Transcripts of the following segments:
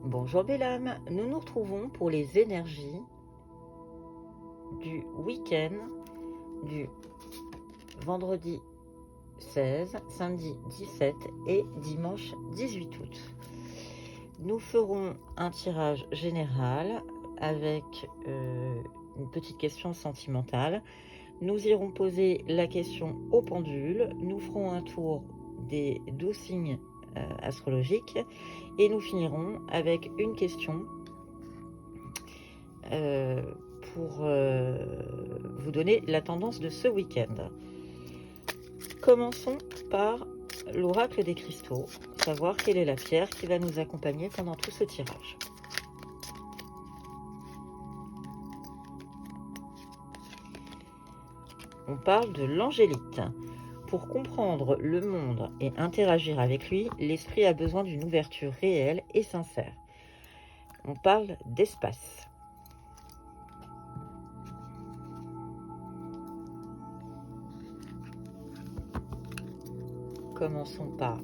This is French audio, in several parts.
Bonjour belle âme, nous nous retrouvons pour les énergies du week-end du vendredi 16, samedi 17 et dimanche 18 août. Nous ferons un tirage général avec une petite question sentimentale. Nous irons poser la question au pendule, nous ferons un tour des 12 signes astrologiques et nous finirons avec une question pour vous donner la tendance de ce week-end. Commençons par l'oracle des cristaux, savoir quelle est la pierre qui va nous accompagner pendant tout ce tirage. On parle de l'angélite. Pour comprendre le monde et interagir avec lui, l'esprit a besoin d'une ouverture réelle et sincère. On parle d'espace. Commençons par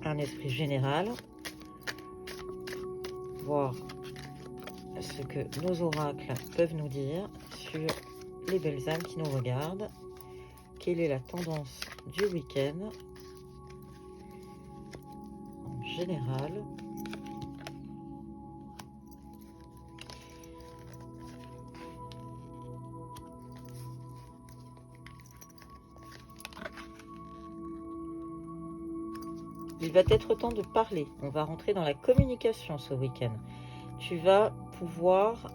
un esprit général, voir ce que nos oracles peuvent nous dire sur les belles âmes qui nous regardent. Quelle est la tendance du week-end en général? Il va être temps de parler. On va rentrer dans la communication ce week-end. Tu vas pouvoir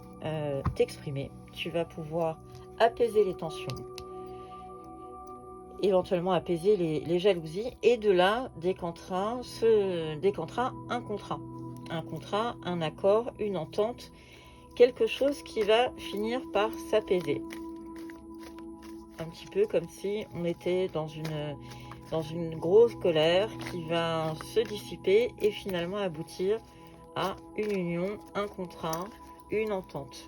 t'exprimer. Tu vas pouvoir apaiser les tensions. Éventuellement apaiser les jalousies. Et de là, décantera un contrat. Un contrat, un accord, une entente. Quelque chose qui va finir par s'apaiser. Un petit peu comme si on était dans une grosse colère qui va se dissiper et finalement aboutir à une union, un contrat, une entente.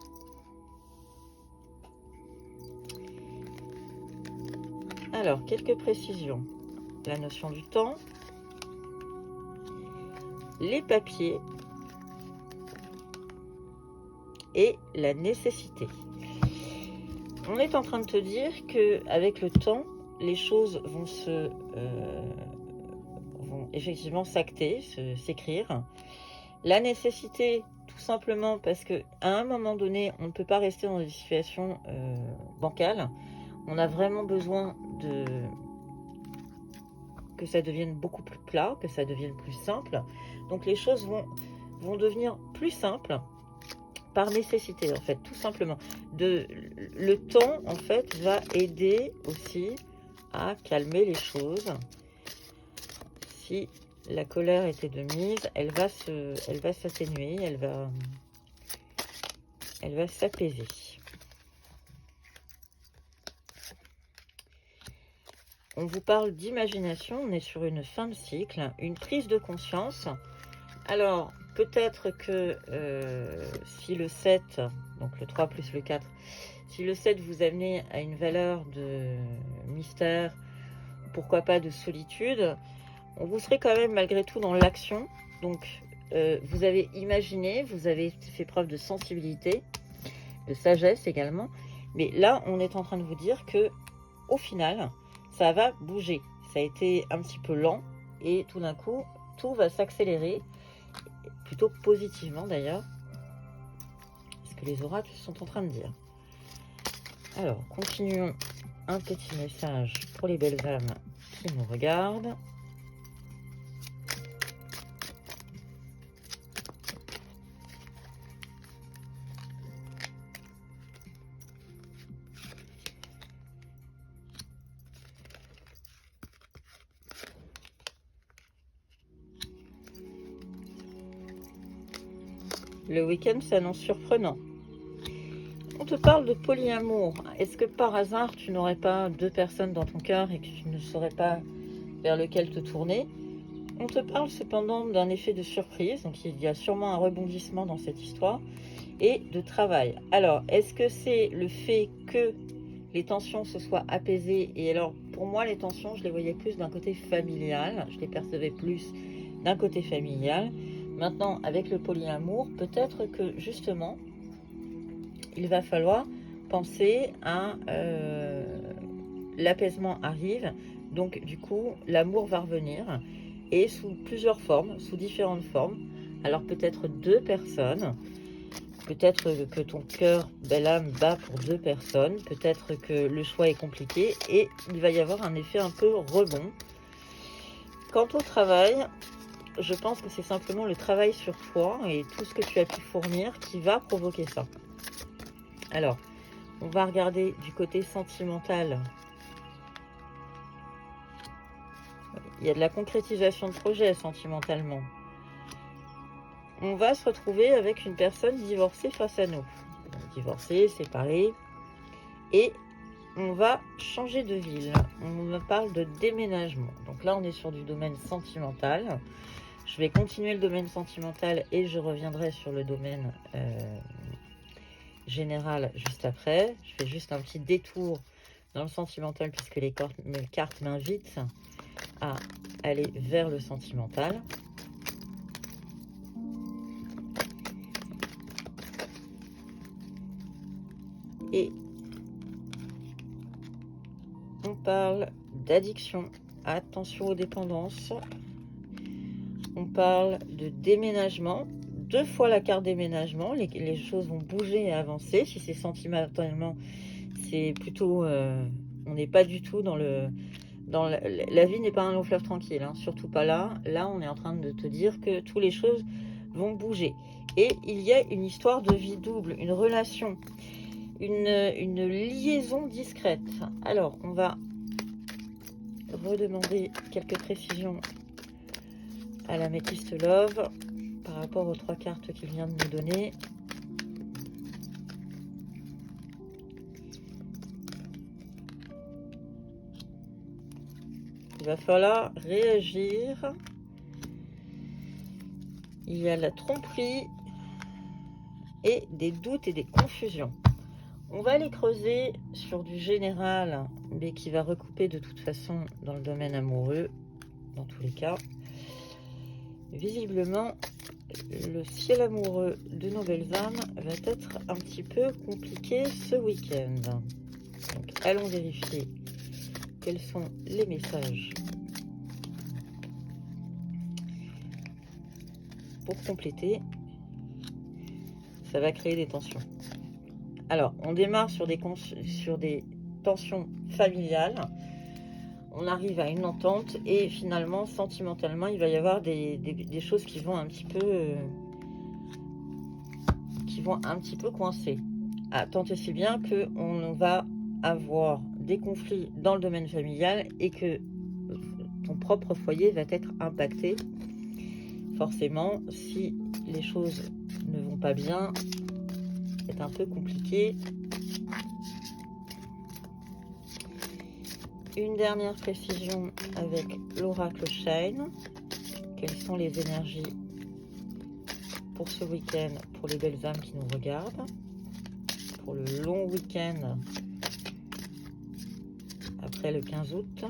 Alors, quelques précisions. La notion du temps, les papiers et la nécessité. On est en train de te dire qu'avec le temps, les choses vont effectivement s'acter, s'écrire. La nécessité, tout simplement parce qu'à un moment donné, on ne peut pas rester dans des situations bancales. On a vraiment besoin que ça devienne beaucoup plus plat, que ça devienne plus simple. Donc les choses vont devenir plus simples par nécessité, en fait, tout simplement. Le temps, en fait, va aider aussi à calmer les choses. Si la colère était de mise, elle va s'atténuer, elle va s'apaiser. On vous parle d'imagination, on est sur une fin de cycle, une prise de conscience. Alors, peut-être que si le 7, donc le 3 plus le 4, si le 7 vous amenez à une valeur de mystère, pourquoi pas de solitude, vous serez quand même malgré tout dans l'action. Donc, vous avez imaginé, vous avez fait preuve de sensibilité, de sagesse également. Mais là, on est en train de vous dire que, au final, ça va bouger. Ça a été un petit peu lent et tout d'un coup, tout va s'accélérer, plutôt positivement d'ailleurs, ce que les oracles sont en train de dire. Alors, continuons. Un petit message pour les belles âmes qui nous regardent. Le week-end s'annonce surprenant. On te parle de polyamour. Est-ce que par hasard, tu n'aurais pas deux personnes dans ton cœur et que tu ne saurais pas vers lequel te tourner? On te parle cependant d'un effet de surprise, donc il y a sûrement un rebondissement dans cette histoire, et de travail. Alors, est-ce que c'est le fait que les tensions se soient apaisées? Et alors, pour moi, les tensions, je les voyais plus d'un côté familial, je les percevais plus d'un côté familial. Maintenant, avec le polyamour, peut-être que justement, il va falloir penser à l'apaisement arrive, donc du coup, l'amour va revenir, et sous plusieurs formes, sous différentes formes. Alors peut-être 2 personnes, peut-être que ton cœur, belle âme, bat pour 2 personnes, peut-être que le choix est compliqué, et il va y avoir un effet un peu rebond. Quant au travail, je pense que c'est simplement le travail sur toi et tout ce que tu as pu fournir qui va provoquer ça. Alors, on va regarder du côté sentimental. Il y a de la concrétisation de projet sentimentalement. On va se retrouver avec une personne divorcée face à nous. Divorcée, séparée. Et on va changer de ville. On parle de déménagement. Donc là, on est sur du domaine sentimental. Je vais continuer le domaine sentimental et je reviendrai sur le domaine général juste après. Je fais juste un petit détour dans le sentimental puisque les cartes m'invitent à aller vers le sentimental. Et on parle d'addiction, attention aux dépendances. On parle de déménagement, 2 fois la carte déménagement, les choses vont bouger et avancer. Si c'est sentimentalement, c'est plutôt, on n'est pas du tout dans le... la vie n'est pas un long fleuve tranquille, hein, surtout pas là. Là, on est en train de te dire que toutes les choses vont bouger. Et il y a une histoire de vie double, une relation, une liaison discrète. Alors, on va redemander quelques précisions à la métiste Love par rapport aux 3 cartes qu'il vient de nous donner. Il va falloir réagir. Il y a la tromperie et des doutes et des confusions. On va les creuser sur du général, mais qui va recouper de toute façon dans le domaine amoureux, dans tous les cas. Visiblement, le ciel amoureux de nos belles âmes va être un petit peu compliqué ce week-end. Donc, allons vérifier quels sont les messages pour compléter. Ça va créer des tensions. Alors, on démarre sur des tensions familiales. On arrive à une entente et finalement, sentimentalement, il va y avoir des choses qui vont un petit peu coincer. Tant et si bien qu'on va avoir des conflits dans le domaine familial et que ton propre foyer va être impacté. Forcément, si les choses ne vont pas bien, c'est un peu compliqué. Une dernière précision avec l'oracle Shine. Quelles sont les énergies pour ce week-end pour les belles âmes qui nous regardent, pour le long week-end après le 15 août.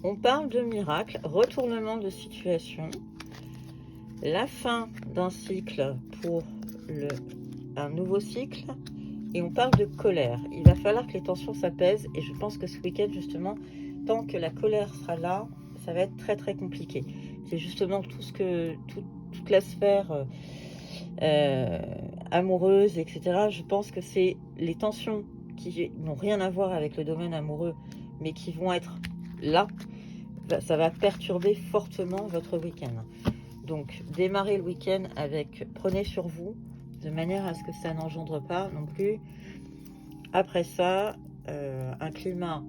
On parle de miracle, retournement de situation, la fin d'un cycle pour un nouveau cycle, et on parle de colère. Il va falloir que les tensions s'apaisent, et je pense que ce week-end, justement, tant que la colère sera là, ça va être très très compliqué. C'est justement toute la sphère amoureuse, etc. Je pense que c'est les tensions qui n'ont rien à voir avec le domaine amoureux, mais qui vont être là. Ça va perturber fortement votre week-end. Donc, démarrez le week-end avec prenez sur vous, de manière à ce que ça n'engendre pas non plus. Après ça, un climat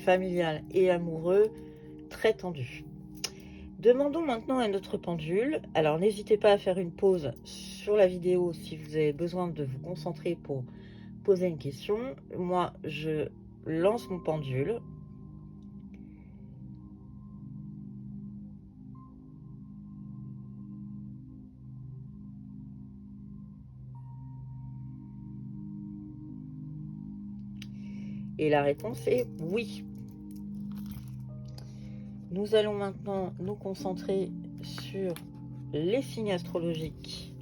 familial et amoureux très tendu. Demandons maintenant à notre pendule. Alors, n'hésitez pas à faire une pause sur la vidéo si vous avez besoin de vous concentrer pour poser une question. Moi, je lance mon pendule. Et la réponse est oui. Nous allons maintenant nous concentrer sur les signes astrologiques.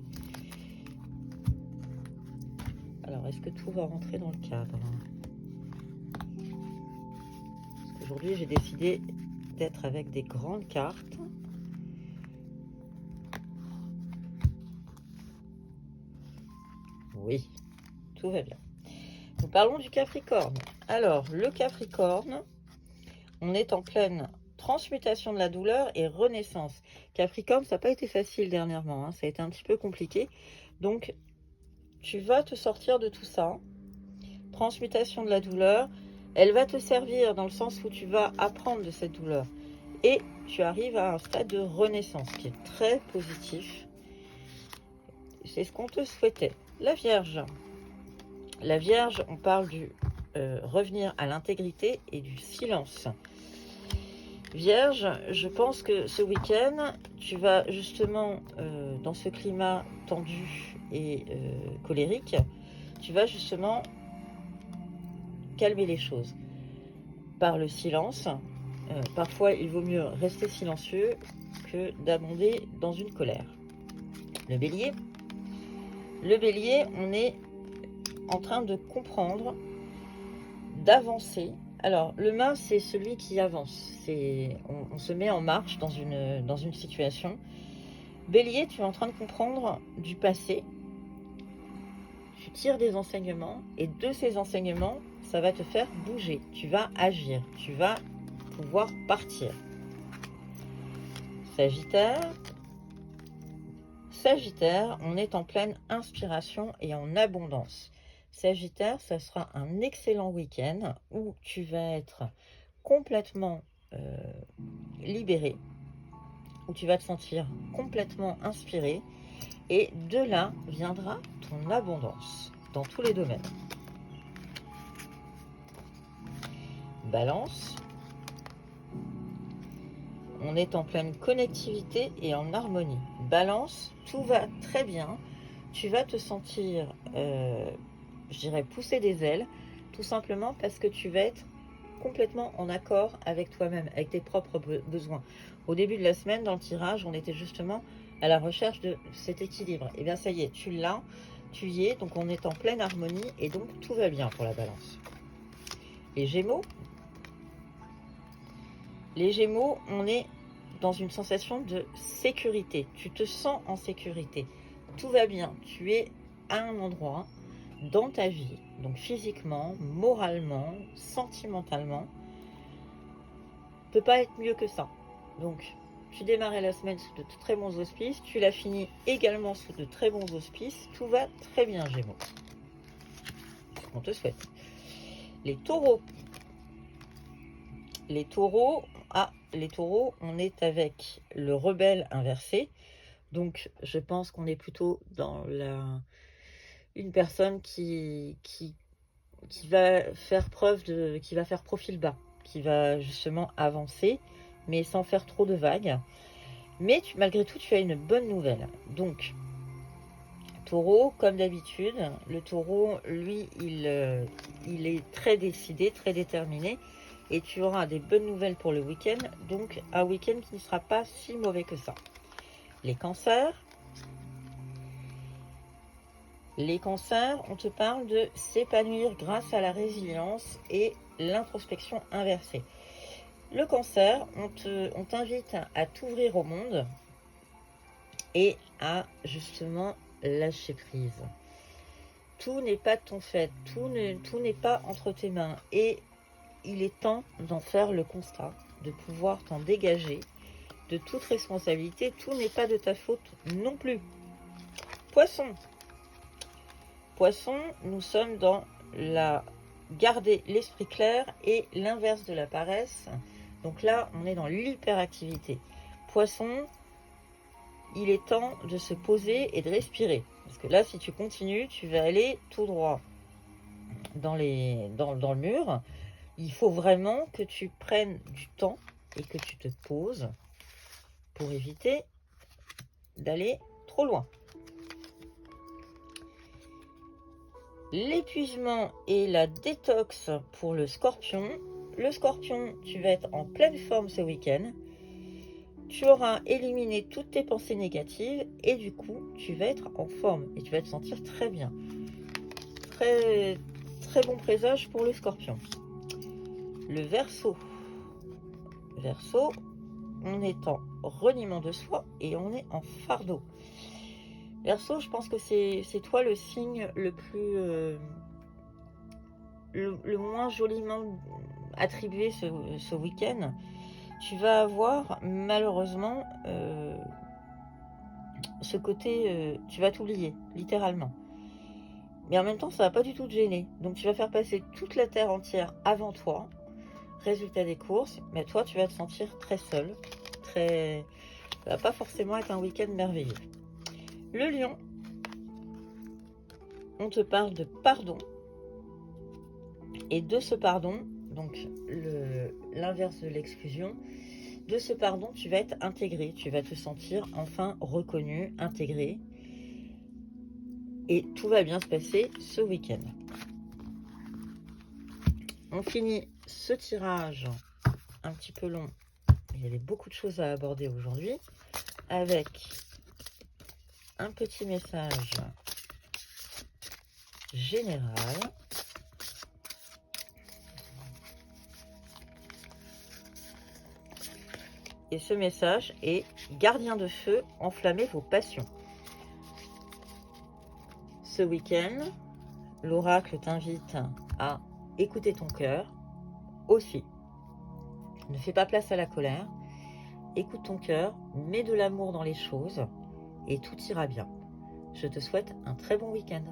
Alors, est-ce que tout va rentrer dans le cadre? Parce qu'aujourd'hui, j'ai décidé d'être avec des grandes cartes. Oui, tout va bien. Nous parlons du Capricorne. Alors, le Capricorne, on est en pleine transmutation de la douleur et renaissance. Capricorne, ça n'a pas été facile dernièrement, hein, ça a été un petit peu compliqué. Donc, tu vas te sortir de tout ça. Transmutation de la douleur, elle va te servir dans le sens où tu vas apprendre de cette douleur. Et tu arrives à un stade de renaissance qui est très positif. C'est ce qu'on te souhaitait. La Vierge. La Vierge, on parle du revenir à l'intégrité et du silence. Vierge, je pense que ce week-end, tu vas justement, dans ce climat tendu et colérique, tu vas justement calmer les choses par le silence. Parfois, il vaut mieux rester silencieux que d'abonder dans une colère. Le Bélier. Le Bélier, on est en train de comprendre, d'avancer. Alors, le mât, c'est celui qui avance. On se met en marche dans une situation. Bélier, tu es en train de comprendre du passé. Tu tires des enseignements et de ces enseignements, ça va te faire bouger. Tu vas agir. Tu vas pouvoir partir. Sagittaire. Sagittaire, on est en pleine inspiration et en abondance. Sagittaire, ça sera un excellent week-end où tu vas être complètement libéré, où tu vas te sentir complètement inspiré et de là viendra ton abondance dans tous les domaines. Balance, on est en pleine connectivité et en harmonie. Balance, tout va très bien. Tu vas te sentir, je dirais, pousser des ailes, tout simplement parce que tu vas être complètement en accord avec toi-même, avec tes propres besoins. Au début de la semaine, dans le tirage, on était justement à la recherche de cet équilibre. Et bien ça y est, tu l'as, tu y es, donc on est en pleine harmonie et donc tout va bien pour la Balance. Les Gémeaux. Les Gémeaux, on est dans une sensation de sécurité. Tu te sens en sécurité. Tout va bien. Tu es à un endroit dans ta vie, donc physiquement, moralement, sentimentalement. Peut pas être mieux que ça. Donc, tu démarrais la semaine sous de très bons auspices. Tu l'as fini également sous de très bons auspices. Tout va très bien, Gémeaux. C'est ce qu'on te souhaite. Les Taureaux. Les Taureaux, on est avec le rebelle inversé. Donc, je pense qu'on est plutôt dans une personne qui va faire qui va faire profil bas, qui va justement avancer, mais sans faire trop de vagues. Mais malgré tout, tu as une bonne nouvelle. Donc, Taureau, comme d'habitude, le Taureau, lui, il est très décidé, très déterminé. Et tu auras des bonnes nouvelles pour le week-end. Donc, un week-end qui ne sera pas si mauvais que ça. Les Cancers. Les Cancers, on te parle de s'épanouir grâce à la résilience et l'introspection inversée. Le Cancer, on t'invite à t'ouvrir au monde et à justement lâcher prise. Tout n'est pas de ton fait, tout n'est pas entre tes mains et il est temps d'en faire le constat, de pouvoir t'en dégager de toute responsabilité. Tout n'est pas de ta faute non plus. Poisson. Poisson, nous sommes dans garder l'esprit clair et l'inverse de la paresse. Donc là, on est dans l'hyperactivité. Poisson, il est temps de se poser et de respirer. Parce que là, si tu continues, tu vas aller tout droit dans le mur. Il faut vraiment que tu prennes du temps et que tu te poses pour éviter d'aller trop loin. L'épuisement et la détox pour le Scorpion. le Scorpion, tu vas être en pleine forme ce week-end. Tu auras éliminé toutes tes pensées négatives et du coup, tu vas être en forme et tu vas te sentir très bien. Très, très bon présage pour le Scorpion. Le Verseau. Verseau, on est en reniement de soi et on est en fardeau. Verseau, je pense que c'est toi le signe le plus... le moins joliment attribué ce week-end. Tu vas avoir malheureusement ce côté, tu vas t'oublier, littéralement. Mais en même temps, ça va pas du tout te gêner. Donc tu vas faire passer toute la terre entière avant toi. Résultat des courses, mais toi tu vas te sentir très seul. Ça va pas forcément être un week-end merveilleux. Le Lion, on te parle de pardon. Et de ce pardon, donc l'inverse de l'exclusion, de ce pardon, tu vas être intégré, tu vas te sentir enfin reconnu, intégré. Et tout va bien se passer ce week-end. On finit ce tirage un petit peu long. Il y avait beaucoup de choses à aborder aujourd'hui. Avec un petit message général. Et ce message est: gardien de feu, enflammez vos passions. Ce week-end, l'oracle t'invite à écouter ton cœur aussi. Ne fais pas place à la colère. Écoute ton cœur, mets de l'amour dans les choses et tout ira bien. Je te souhaite un très bon week-end.